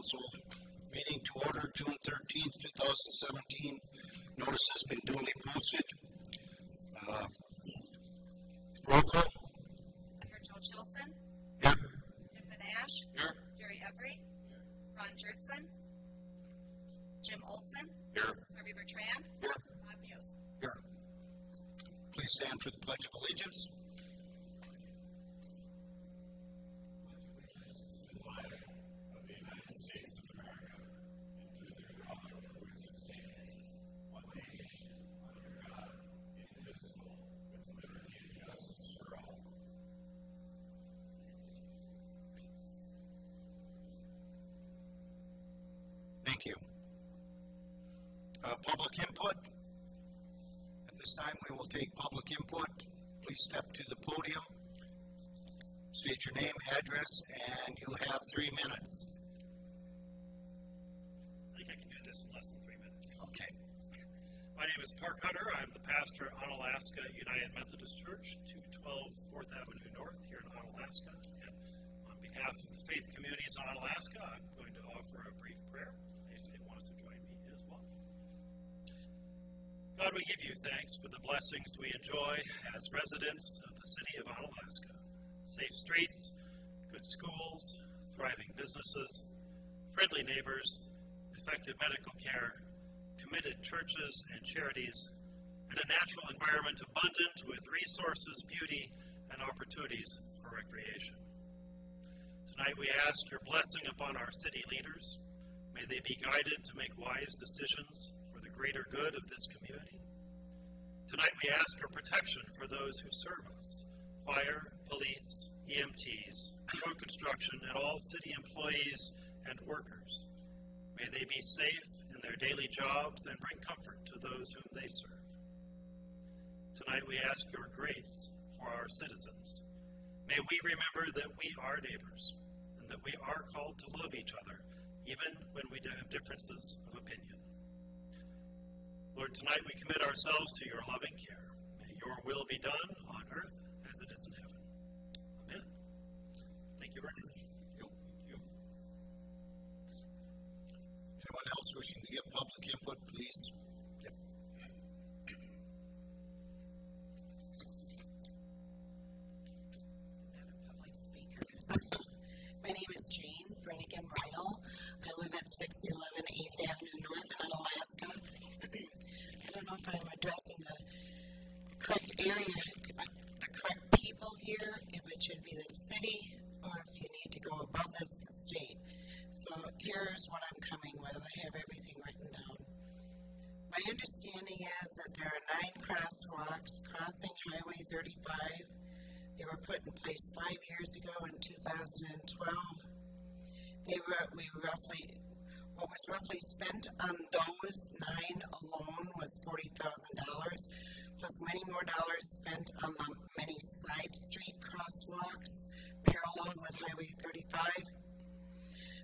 Council meeting to order June 13th, 2017. Notice has been duly posted. Roll call. Joe Chilson. Here. Jim Benash. Here. Jerry Every. Ron Jertson. Jim Olson. Here. Harvey Bertrand. Here. Bob Muth. Here. Please stand for the Pledge of Allegiance. Thank you. Public input. At this time, we will take public input. Please step to the podium. State your name, address, and you have 3 minutes. I think I can do this in less than 3 minutes. Okay. My name is Park Hunter. I'm the pastor at Onalaska United Methodist Church, 212 4th Avenue North here in Onalaska. And on behalf of the faith communities on Onalaska, I'm going to offer a brief prayer. If they want us to join me as well. God, we give you thanks for the blessings we enjoy as residents of the city of Onalaska. Safe streets, good schools, thriving businesses, friendly neighbors, effective medical care, committed churches and charities, and a natural environment abundant with resources, beauty, and opportunities for recreation. Tonight we ask your blessing upon our city leaders. May they be guided to make wise decisions for the greater good of this community. Tonight we ask your protection for those who serve us, fire, police, EMTs, road construction, and all city employees and workers. May they be safe in their daily jobs and bring comfort to those whom they serve. Tonight we ask your grace for our citizens. May we remember that we are neighbors and that we are called to love each other, even when we have differences of opinion. Lord, tonight we commit ourselves to your loving care. May your will be done on earth as it is in heaven. Amen. Thank you very much. Thank you. Anyone else wishing to give public input, please? Yep. Not a public speaker. My name is Jane Brannigan Bridle. I live at 611 8th Avenue North in Alaska. I don't know if I'm addressing the correct area, the correct people here, if it should be the city, or if you need to go above this, the state. So here's what I'm coming with. I have everything written down. My understanding is that there are 9 crosswalks crossing Highway 35. They were put in place 5 years ago in 2012. What was roughly spent on those 9 alone was $40,000, plus many more dollars spent on the many side street crosswalks parallel with Highway 35.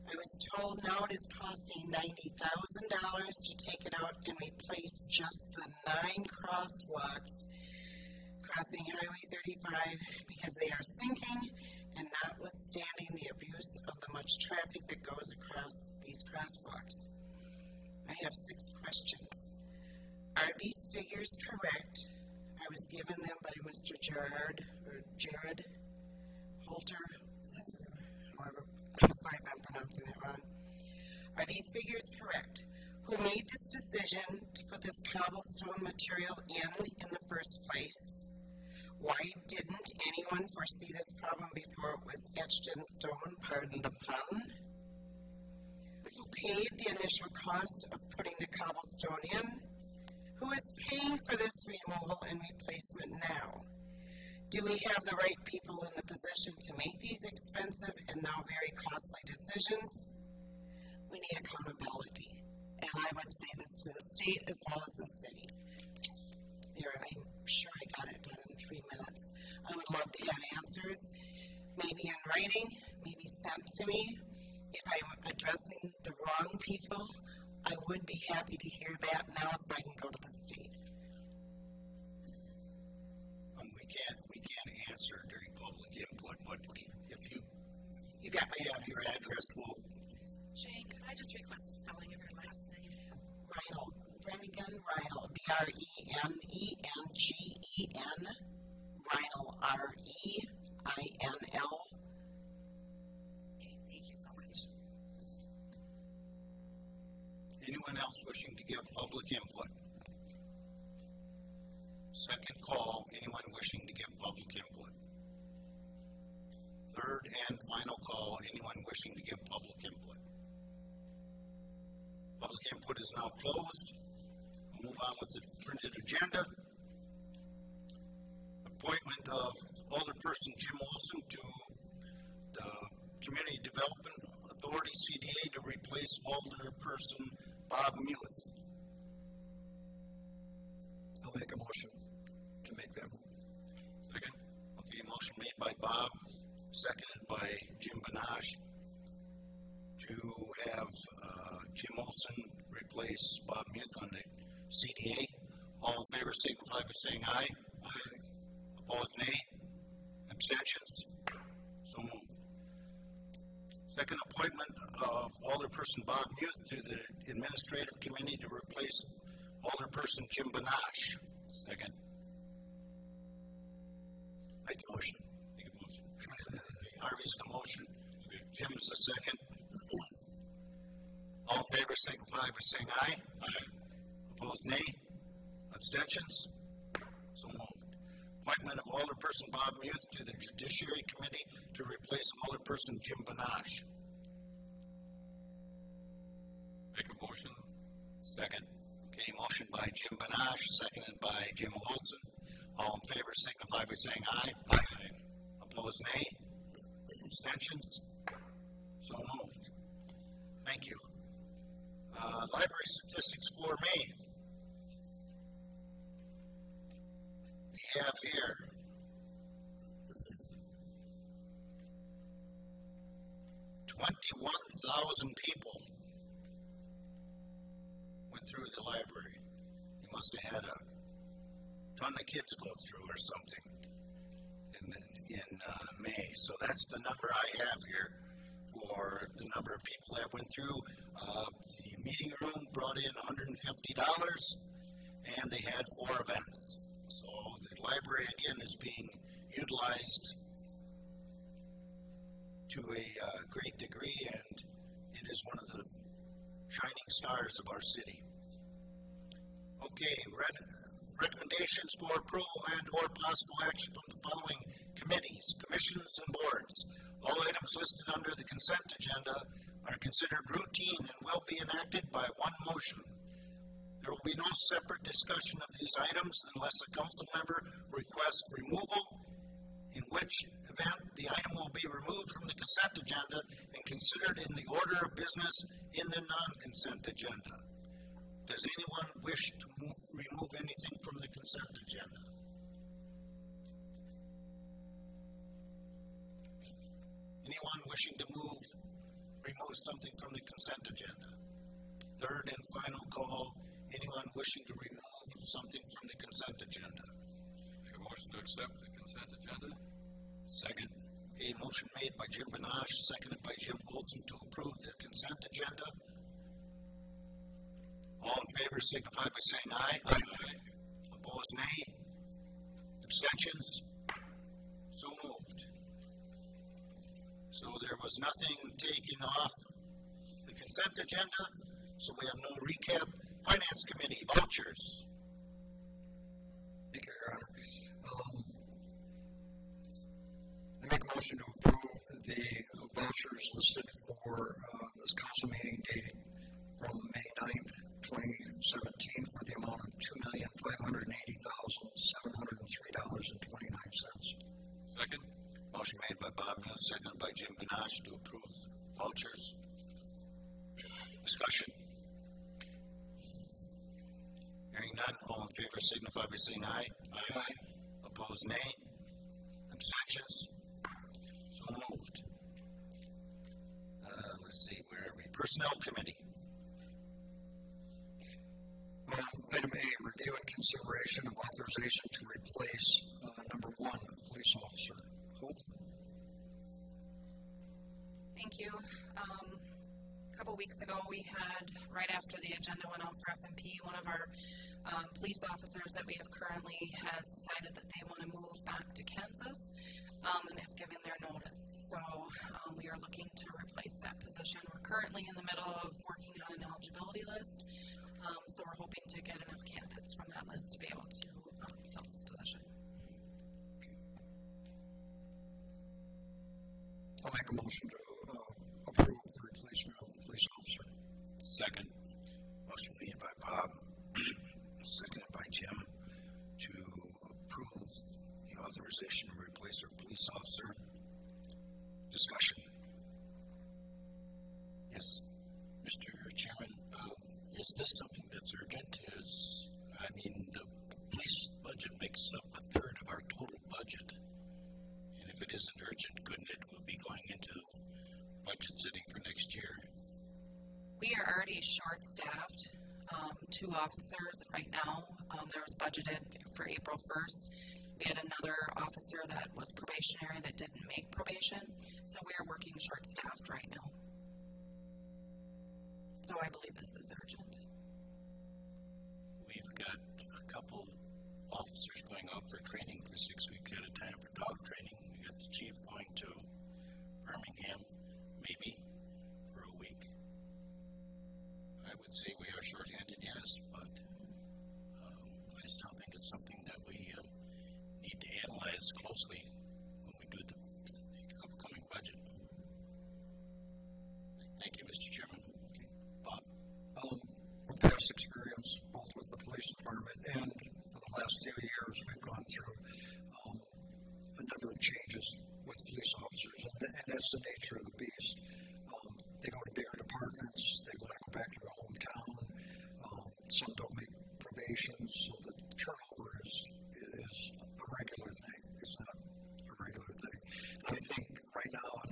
I was told now it is costing $90,000 to take it out and replace just the 9 crosswalks crossing Highway 35 because they are sinking, and notwithstanding the abuse of the much traffic that goes across these crosswalks. I have 6 questions. Are these figures correct? I was given them by Mr. Jared Holter, however, I'm sorry if I'm pronouncing that wrong. Are these figures correct? Who made this decision to put this cobblestone material in the first place? Why didn't anyone foresee this problem before it was etched in stone, pardon the pun? Who paid the initial cost of putting the cobblestone in? Who is paying for this removal and replacement now? Do we have the right people in the position to make these expensive and now very costly decisions? We need accountability, and I would say this to the state as well as the city. There, I'm sure I got it done in 3 minutes. I would love to have answers, maybe in writing, maybe sent to me. If I'm addressing the wrong people, I would be happy to hear that now so I can go to the state. We can't answer during public input, but if you got my have your address. address, we'll Jane I just request the spelling of your last name. Reinl, Brannigan Reinl, Brengen. Reinl, Reinl. Okay, thank you so much. Anyone else wishing to give public input? Second call, anyone wishing to give public input? Third and final call, anyone wishing to give public input? Public input is now closed. We'll move on with the printed agenda. Appointment of Alderperson Jim Olson to the Community Development Authority, CDA, to replace Alderperson Bob Muth. I'll make a motion to make that move. Second. Okay, motion made by Bob, seconded by Jim Benash to have Jim Olson replace Bob Muth on the CDA. All in favor signify by saying aye. Aye. Opposed, nay. Abstentions? So moved. Second appointment of Alderperson Bob Muth to the Administrative Committee to replace Alderperson Jim Benash. Second. Make the motion. Make a motion. Harvey's the motion. Okay. Jim's the second. All in favor signify by saying aye. Aye. Opposed, nay. Abstentions? So moved. Appointment of Alderperson Bob Muth to the Judiciary Committee to replace Alderperson Jim Benash. Make a motion. Second. Okay, motion by Jim Benash, seconded by Jim Olson. All in favor signify by saying aye. Aye. Opposed, nay. Abstentions? So moved. Thank you. Library statistics for May. We have here 21,000 people went through the library. You must have had a ton of kids go through or something in May. So that's the number I have here for the number of people that went through. The meeting room brought in $150, and they had 4 events. So the library again is being utilized to a great degree, and it is one of the shining stars of our city. Okay, recommendations for approval and or possible action from the following committees, commissions, and boards. All items listed under the consent agenda are considered routine and will be enacted by one motion. There will be no separate discussion of these items unless a council member requests removal, in which event the item will be removed from the consent agenda and considered in the order of business in the non-consent agenda. Does anyone wish to remove anything from the consent agenda? Anyone wishing to remove something from the consent agenda? Third and final call, anyone wishing to remove something from the consent agenda? Make a motion to accept the consent agenda. Second. Okay, motion made by Jim Benash, seconded by Jim Olson to approve the consent agenda. All in favor signify by saying aye. Aye. Opposed, nay. Abstentions? So moved. So there was nothing taken off the consent agenda, so we have no recap. Finance Committee, vouchers. Thank you, Your Honor. I make a motion to approve the vouchers listed for this council meeting dated from May 9th, 2017 for the amount of $2,580,703.29. Second. Motion made by Bob Mills, seconded by Jim Benash to approve vouchers. Discussion. Hearing none, all in favor signify by saying aye. Aye. Opposed, nay. Abstentions? So moved. Let's see, where are we? Personnel Committee. Item A, review and consideration of authorization to replace number 1 police officer. Hope. Thank you. couple weeks ago, we had, right after the agenda went out for FMP, one of our police officers that we have currently has decided that they want to move back to Kansas and have given their notice. So we are looking to replace that position. We're currently in the middle of working on an eligibility list, so we're hoping to get enough candidates from that list to be able to fill this position. I'll make a motion to approve the replacement of the police officer. Second. Motion made by Bob, seconded by Jim, to approve the authorization to replace our police officer. Discussion. Yes. Mr. Chairman, is this something that's urgent? The police budget makes up a third of our total budget. And if it isn't urgent, couldn't it be going into budget sitting for next year? We are already short-staffed, 2 officers right now. There was budgeted for April 1st. We had another officer that was probationary that didn't make probation. So we are working short-staffed right now. So I believe this is urgent. We've got a couple officers going out for training for 6 weeks at a time for dog training. We got the chief going to Birmingham, maybe for a week. I would say we are shorthanded, yes, but I still think it's something that we need to analyze closely when we do the upcoming budget. Thank you, Mr. Chairman. Bob? From past experience, both with the police department and for the last few years, we've gone through a number of changes with police officers, and that's the nature of the beast. They go to bigger departments, they want to go back to their hometown. Some don't make probation, so the turnover is a regular thing. It's not a regular thing. And I think right now, and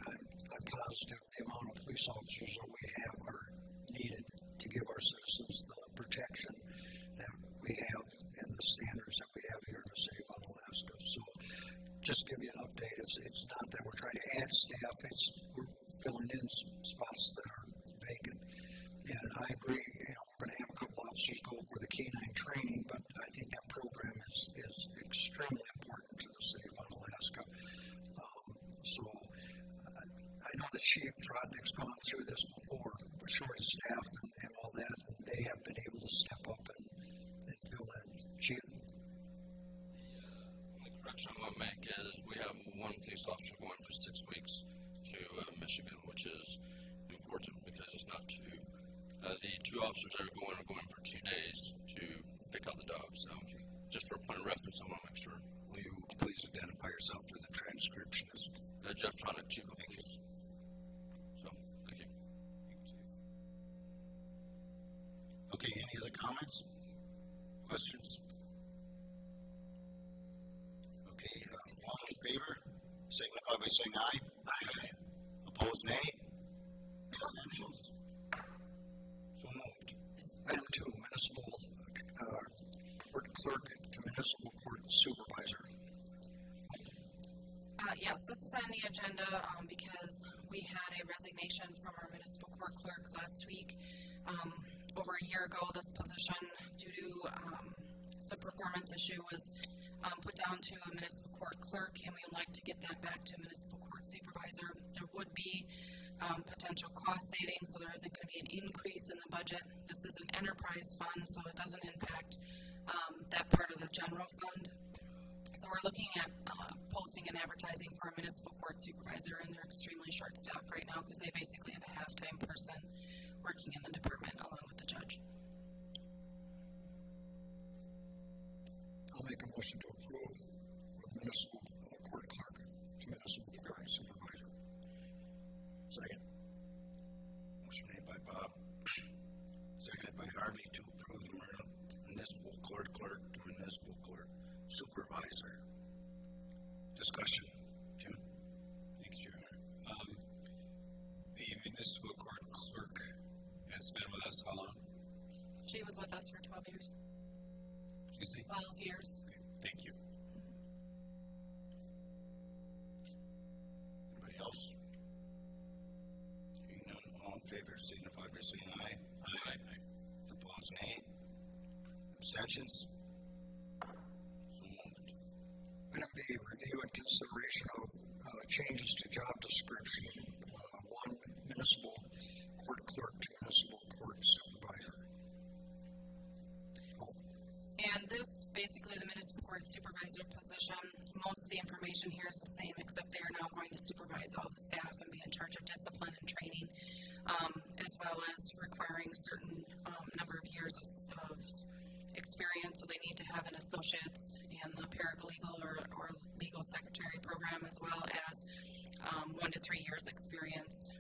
I'm positive, the amount of police officers that we have are needed to give our citizens the protection that we have and the standards that we have here in the city of Unalaska. So just to give you an update, it's not that we're trying to add staff, we're filling in spots that are vacant. And I agree, we're going to have a couple officers go for the canine training, but I think that program is extremely important to the city of Unalaska. So I know the Chief Trotnick's gone through this before, with short of staff and all that, and they have been able to step up and fill in. Chief? The correction I want to make is we have one police officer going for 6 weeks to Michigan, which is important because it's not two. The 2 officers that are going for 2 days to pick out the dogs. So just for a point of reference, I want to make sure. Will you please identify yourself for the transcriptionist? Jeff Tronick, Chief of Police. So, thank you. Okay, any other comments? Questions? Okay, all in favor, signify by saying aye. Aye. Opposed, nay? Abstentions? So moved. Item 2, municipal court clerk to municipal court supervisor. Yes, this is on the agenda because we had a resignation from our municipal court clerk last week. Over a year ago, this position, due to some performance issue, was put down to a municipal court clerk, and we would like to get that back to municipal court supervisor. There would be potential cost savings, so there isn't going to be an increase in the budget. This is an enterprise fund, so it doesn't impact that part of the general fund. So we're looking at posting and advertising for a municipal court supervisor, and they're extremely short-staffed right now because they basically have a half-time person working in the department along with the judge. I'll make a motion to approve for the municipal court clerk to municipal court supervisor. Second. Motion made by Bob, seconded by Harvey to approve the municipal court clerk to municipal court supervisor. Discussion. Jim? Thanks, Your Honor. The municipal court clerk has been with us how long? She was with us for 12 years. Excuse me? 12 years. Okay, thank you. Anybody else? Hearing none, all in favor signify by saying aye. Aye. Opposed, nay. Abstentions? So moved. Item B, review and consideration of changes to job description. One, municipal court clerk to municipal court supervisor. And this, basically the municipal court supervisor position, most of the information here is the same, except they are now going to supervise all the staff and be in charge of discipline and training, as well as requiring certain number of years of experience. So they need to have an associate's in the paralegal or legal secretary program, as well as 1 to 3 years experience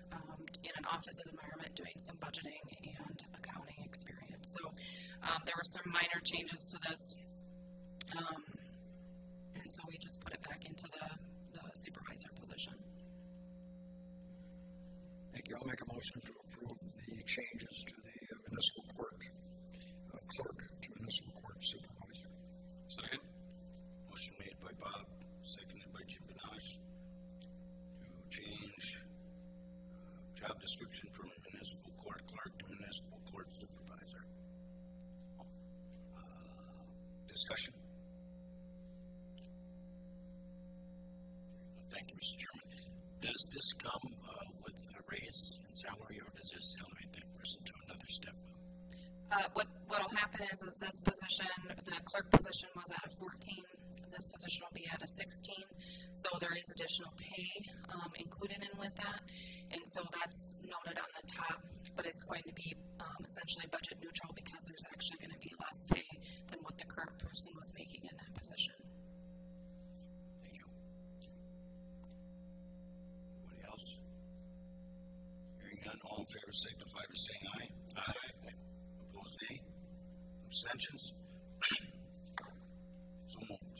in an office environment doing some budgeting and accounting experience. So there were some minor changes to this, and so we just put it back into the supervisor position. Thank you. I'll make a motion to approve the changes to the municipal court clerk to municipal court supervisor. Second. Motion made by Bob, seconded by Jim Benash to change job description from municipal court clerk to municipal court supervisor. Discussion. Thank you, Mr. Chairman. Does this come with a raise in salary, or does this elevate that person to another step? What'll happen is this position, the clerk position was at a 14. This position will be at a 16. So there is additional pay included in with that, and so that's noted on the top. But it's going to be essentially budget neutral because there's actually going to be less pay than what the current person was making in that position. Thank you. Anybody else? Hearing none, all in favor signify by saying aye. Aye. Opposed, nay. Abstentions? So moved.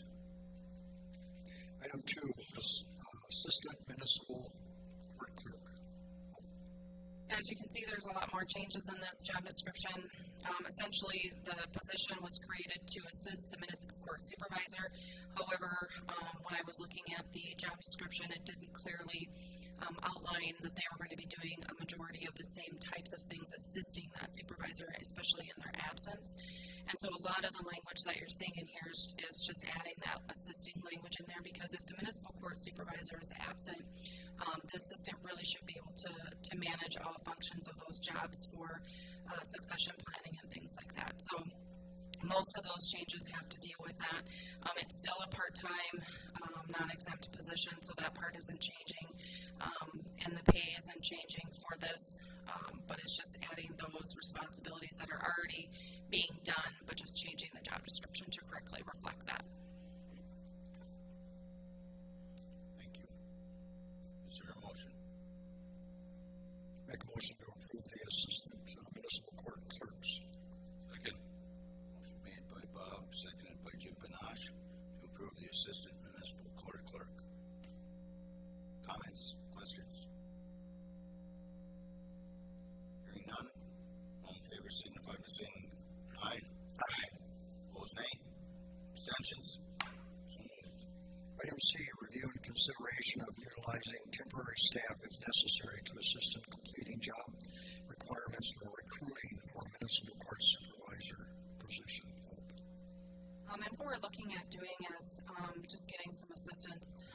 Item 2 is assistant municipal court clerk. As you can see, there's a lot more changes in this job description. Essentially, the position was created to assist the municipal court supervisor. However, when I was looking at the job description, it didn't clearly outline that they were going to be doing a majority of the same types of things assisting that supervisor, especially in their absence. And so a lot of the language that you're seeing in here is just adding that assisting language in there, because if the municipal court supervisor is absent, the assistant really should be able to manage all functions of those jobs for succession planning and things like that. So most of those changes have to deal with that. It's still a part-time, non-exempt position, so that part isn't changing, and the pay isn't changing for this, but it's just adding those responsibilities that are already being done, but just changing the job description to correctly reflect that. Thank you. Is there a motion? Make a motion to approve the assistant municipal court clerks. Second. Motion made by Bob, seconded by Jim Benash to approve the assistant municipal court clerk. Comments? Questions? Hearing none, all in favor signify by saying aye. Aye. Opposed, nay. Abstentions? So moved. Item C, review and consideration of utilizing temporary staff if necessary to assist in completing job requirements or recruiting for a municipal court supervisor position. And what we're looking at doing is just getting some assistance,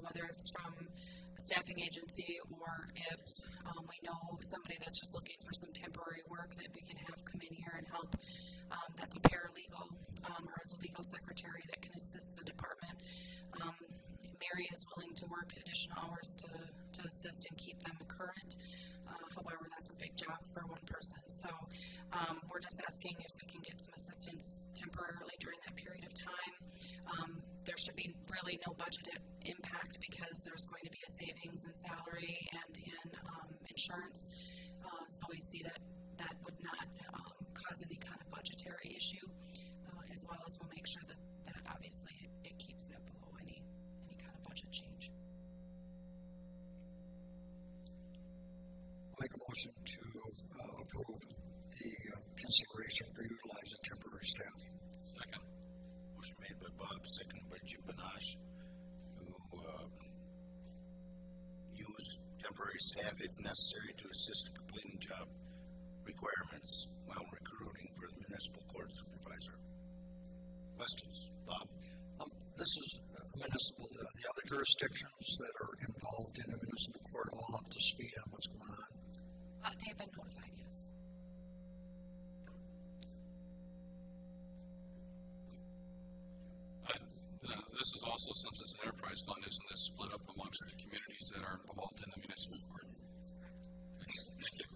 whether it's from a staffing agency or if we know somebody that's just looking for some temporary work that we can have come in here and help. That's a paralegal or as a legal secretary that can assist the department. Mary is willing to work additional hours to assist and keep them current. However, that's a big job for one person. So we're just asking if we can get some assistance temporarily during that period of time. There should be really no budget impact because there's going to be a savings in salary and in insurance. So we see that that would not cause any kind of budgetary issue, as well as we'll make sure that obviously it keeps that below any kind of budget change. I'll make a motion to approve the consideration for utilizing temporary staff. Second. Motion made by Bob, seconded by Jim Benash to use temporary staff if necessary to assist in completing job requirements while recruiting for the municipal court supervisor. Questions? Bob? This is municipal, the other jurisdictions that are involved in the municipal court all up to speed on what's going on. They have been notified, yes. This is also, since it's an enterprise fund, isn't this split up amongst the communities that are involved in the municipal court? Okay, thank you.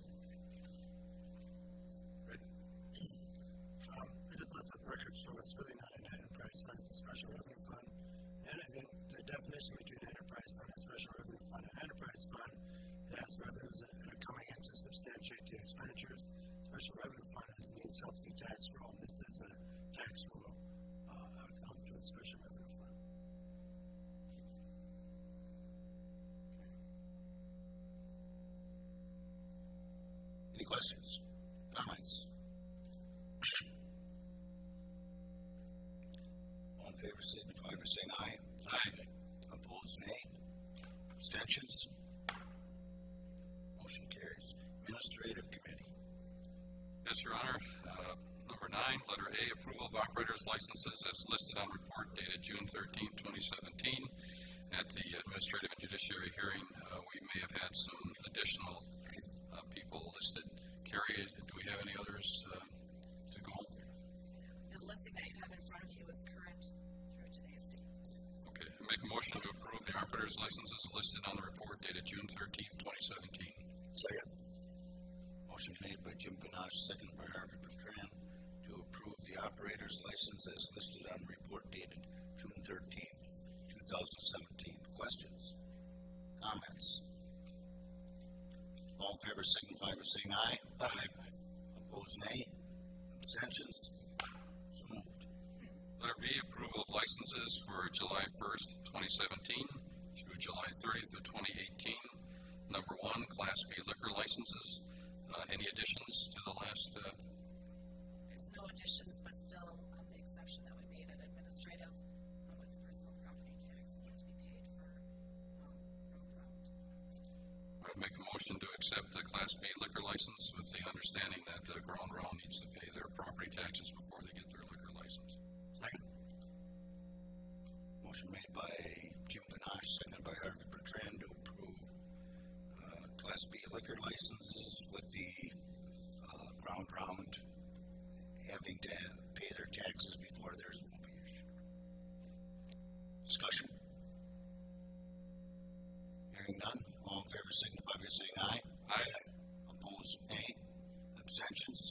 I just let the record show it's really not an enterprise fund, it's a special revenue fund. And I think the definition between enterprise fund and special revenue fund, an enterprise fund, it has revenues coming in to substantiate the expenditures. Special revenue fund needs help through tax roll, and this is a tax roll account through a special revenue fund. Any questions? Comments? All in favor signify by saying aye. Aye. Opposed, nay. Abstentions? Motion carries. Administrative Committee. Yes, Your Honor. Number 9, letter A, approval of operators licenses as listed on report dated June 13, 2017. At the administrative and judiciary hearing, we may have had some additional people listed. Carrie, do we have any others to go? The listing that you have in front of you is current through today's date. Okay, I make a motion to approve the operators licenses listed on the report dated June 13, 2017. Second. Motion made by Jim Panache, second by Harvey Bertrand, to approve the operator's license as listed on report dated June 13th, 2017. Questions? Comments? All in favor signify by saying aye. Aye. Opposed, nay. Abstentions? So moved. Letter B, approval of licenses for July 1st, 2017 through July 30th of 2018. Number 1, Class B liquor licenses. Any additions to the last? There's no additions, but still the exception that we made at administrative with the personal property tax need to be paid for road round. I would make a motion to accept the Class B liquor license with the understanding that Ground Round needs to pay their property taxes before they get their liquor license. Second. Motion made by Jim Panache, second by Harvey Bertrand to approve Class B liquor licenses with the Ground Round having to pay their taxes before theirs will be issued. Discussion? Hearing none, all in favor signify by saying aye. Aye. Opposed, nay. Abstentions?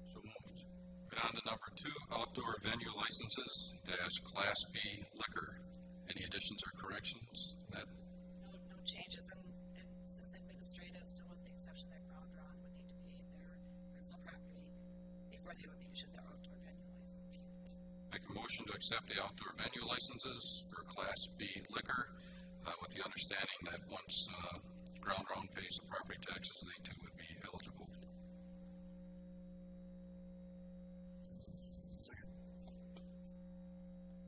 So moved. Right on to number 2, outdoor venue licenses dash Class B liquor. Any additions or corrections? That No changes, and since administrative, still with the exception that Ground Round would need to pay their personal property before they would be issued their outdoor venue license. make a motion to accept the outdoor venue licenses for Class B liquor with the understanding that once Ground Round pays the property taxes, they too would be eligible. Second.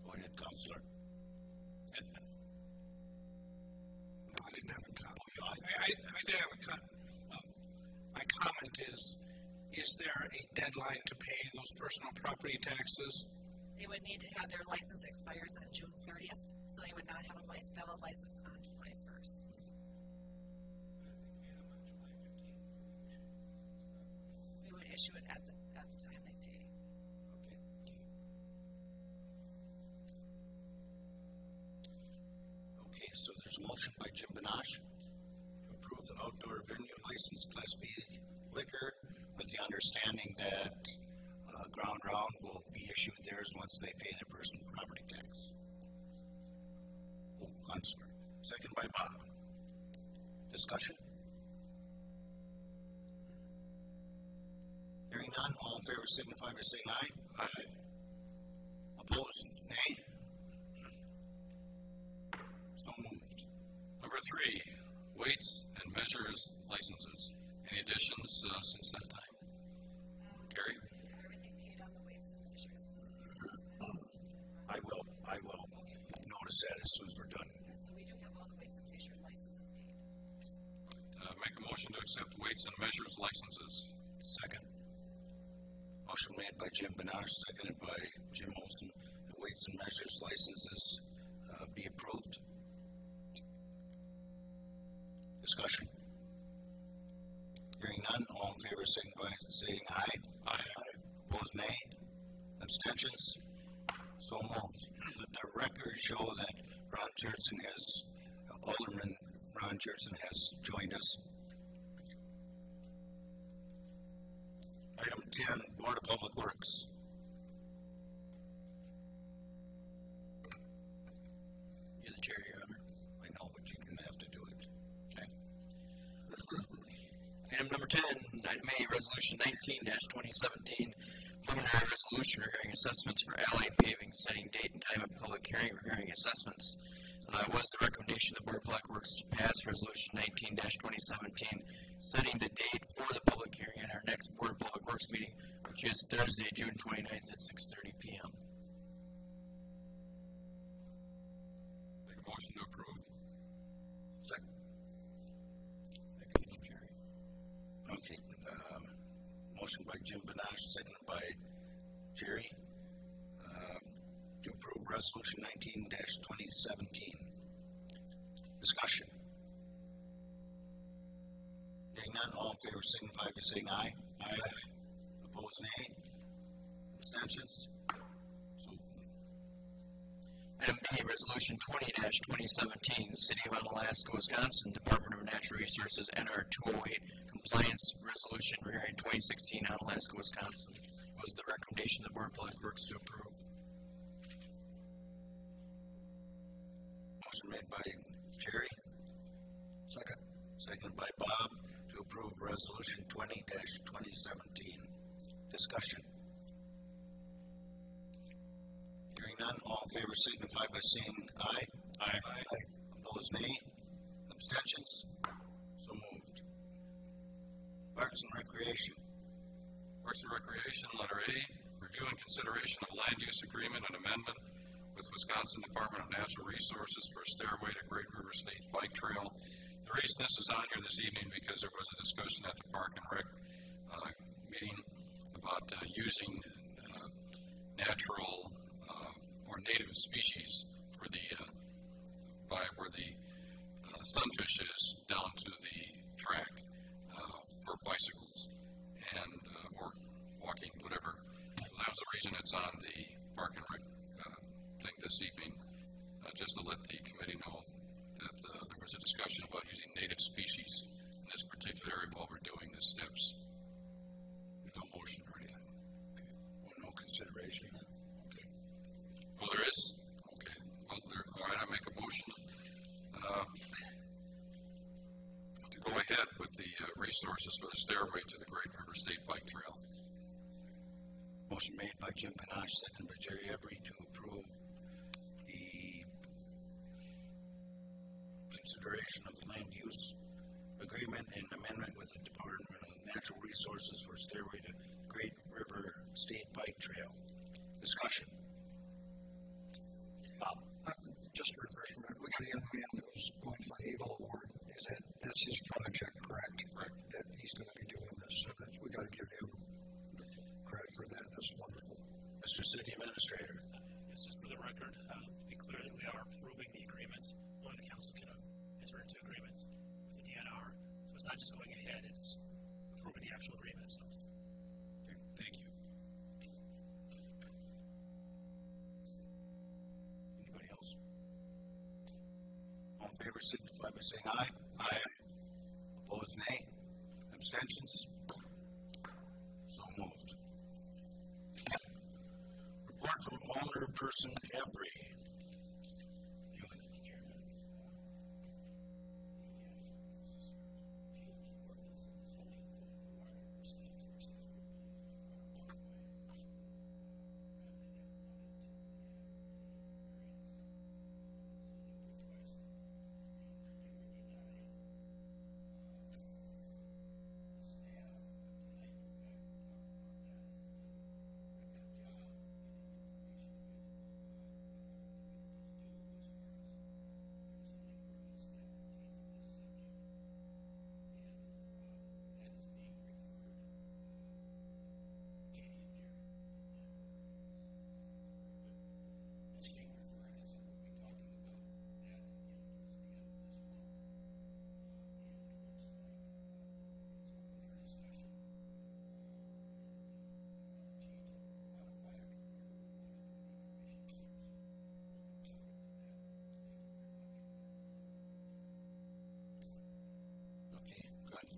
Go ahead, Counselor. No, I didn't have a comment. I did have a comment. My comment is there a deadline to pay those personal property taxes? They would need to have their license expires on June 30th, so they would not have a valid license on July 1st. We would issue it at the time they pay. Okay, so there's a motion by Jim Panache to approve the outdoor venue license Class B liquor with the understanding that Ground Round will be issued theirs once they pay their personal property tax. Oh, Counselor. Second by Bob. Discussion? Hearing none, all in favor signify by saying aye. Aye. Opposed, nay. So moved. Number 3, weights and measures licenses. Any additions since that time? Carrie? Have everything paid on the weights and measures. I will notice that as soon as we're done. So we do have all the weights and measures licenses paid. Make a motion to accept weights and measures licenses. Second. Motion made by Jim Benage, seconded by Jim Olson. The weights and measures licenses be approved. Discussion. Hearing none, all in favor signify by saying aye. Aye. Opposed, nay. Abstentions? So moved. Let the record show that Alderman Ron Jurtson has joined us. Item 10, Board of Public Works. You're the chair, Your Honor. I know, but you're going to have to do it. Okay. Item number 10, item A, resolution 19-2017, preliminary resolution regarding assessments for Allied Paving, setting date and time of public hearing regarding assessments. Was the recommendation of the Board of Public Works to pass resolution 19-2017, setting the date for the public hearing at our next Board of Public Works meeting, which is Thursday, June 29th at 6:30 p.m. Make a motion to approve. Second. Jerry. Okay. Motion by Jim Benage, seconded by Jerry, to approve resolution 19-2017. Discussion. Hearing none, all in favor signify by saying aye. Aye. Opposed, nay. Abstentions? So, Item B, resolution 20-2017, City of Onalaska, Wisconsin, Department of Natural Resources, NR 208, compliance resolution regarding 2016 Onalaska, Wisconsin. Was the recommendation of the Board of Public Works to approve. motion made by Jerry. Second. Seconded by Bob to approve resolution 20-2017. Discussion. Hearing none, all in favor signify by saying aye. Aye. Opposed, nay. Abstentions? So moved. Parks and Recreation. Parks and Recreation, letter A, review and consideration of land use agreement and amendment with Wisconsin Department of Natural Resources for a stairway to Great River State Bike Trail. The reason this is on here this evening because there was a discussion at the Park and Rec meeting about using natural or native species for the by where the sunfish is down to the track for bicycles and or walking, whatever. So that was the reason it's on the Park and Rec thing this evening, just to let the committee know that there was a discussion about using native species in this particular area while we're doing the steps. No motion or anything. Okay. Well, no consideration. Okay. Well, there is. Okay. Well, all right, I make a motion to go ahead with the resources for the stairway to the Great River State Bike Trail. Motion made by Jim Benage, seconded by Jerry Ebery to approve the consideration of the land use agreement and amendment with the Department of Natural Resources for stairway to Great River State Bike Trail. Discussion. Bob. Just to refresh my memory, we got a young man who's going for an Eagle Award. That's his project, correct? Right. That he's going to be doing this, so we got to give him credit for that. That's wonderful. Mr. City Administrator. Yes, just for the record, be clear that we are approving the agreements. Only the council can enter into agreements with the DNR. So it's not just going ahead, it's approving the actual agreement itself. Okay. Thank you. Anybody else? All in favor signify by saying aye. Aye. Opposed, nay. Abstentions? So moved. Report from Alderperson Every. Good.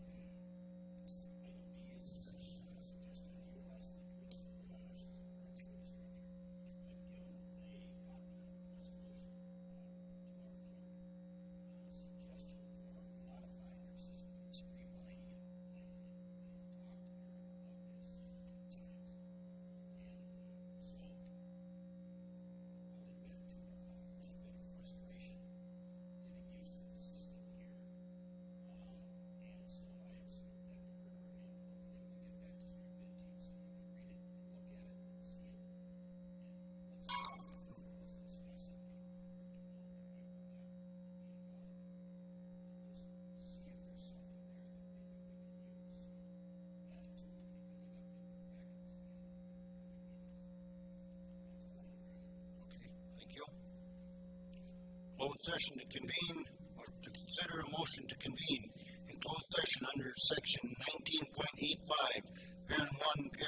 Thank you. Closed session to convene or to consider a motion to convene in closed session under section 19.85, parent 1,